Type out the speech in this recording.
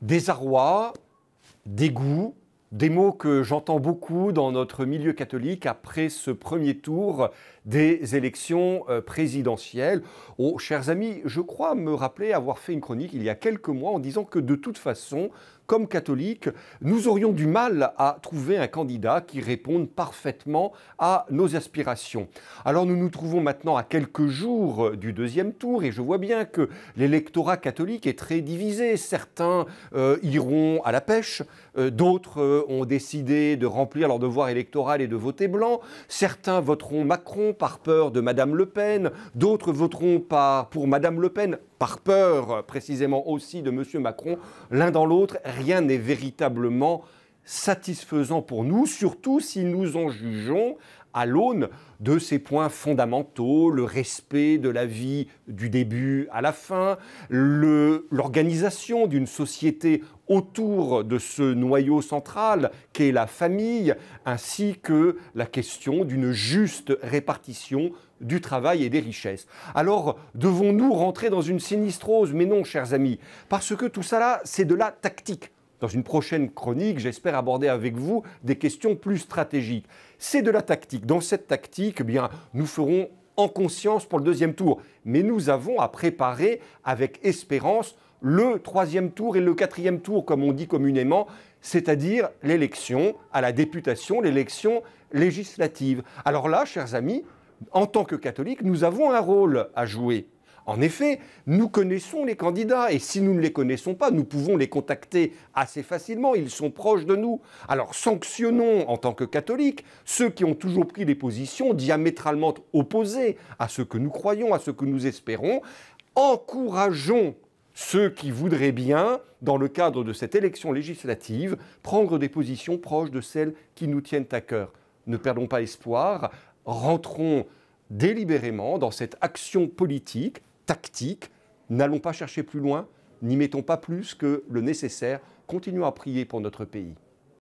Désarroi, dégoût, des mots que j'entends beaucoup dans notre milieu catholique après ce premier tour des élections présidentielles. Oh, chers amis, je crois me rappeler avoir fait une chronique il y a quelques mois en disant que de toute façon, comme catholiques, nous aurions du mal à trouver un candidat qui réponde parfaitement à nos aspirations. Alors nous nous trouvons maintenant à quelques jours du deuxième tour et je vois bien que l'électorat catholique est très divisé. Certains iront à la pêche, d'autres ont décidé de remplir leur devoir électoral et de voter blanc. Certains voteront Macron par peur de Madame Le Pen, d'autres voteront pour Madame Le Pen par peur précisément aussi de Monsieur Macron. L'un dans l'autre, rien n'est véritablement satisfaisant pour nous, surtout si nous en jugeons à l'aune de ces points fondamentaux, le respect de la vie du début à la fin, l'organisation d'une société autour de ce noyau central qu'est la famille, ainsi que la question d'une juste répartition du travail et des richesses. Alors, devons-nous rentrer dans une sinistrose? Mais non, chers amis, parce que tout ça là, c'est de la tactique. Dans une prochaine chronique, j'espère aborder avec vous des questions plus stratégiques. C'est de la tactique. Dans cette tactique, eh bien, nous ferons en conscience pour le deuxième tour. Mais nous avons à préparer avec espérance le troisième tour et le quatrième tour, comme on dit communément, c'est-à-dire l'élection à la députation, l'élection législative. Alors là, chers amis, en tant que catholiques, nous avons un rôle à jouer. En effet, nous connaissons les candidats et si nous ne les connaissons pas, nous pouvons les contacter assez facilement, ils sont proches de nous. Alors sanctionnons en tant que catholiques ceux qui ont toujours pris des positions diamétralement opposées à ce que nous croyons, à ce que nous espérons. Encourageons ceux qui voudraient bien, dans le cadre de cette élection législative, prendre des positions proches de celles qui nous tiennent à cœur. Ne perdons pas espoir, rentrons délibérément dans cette action politique, tactique, n'allons pas chercher plus loin, n'y mettons pas plus que le nécessaire, continuons à prier pour notre pays.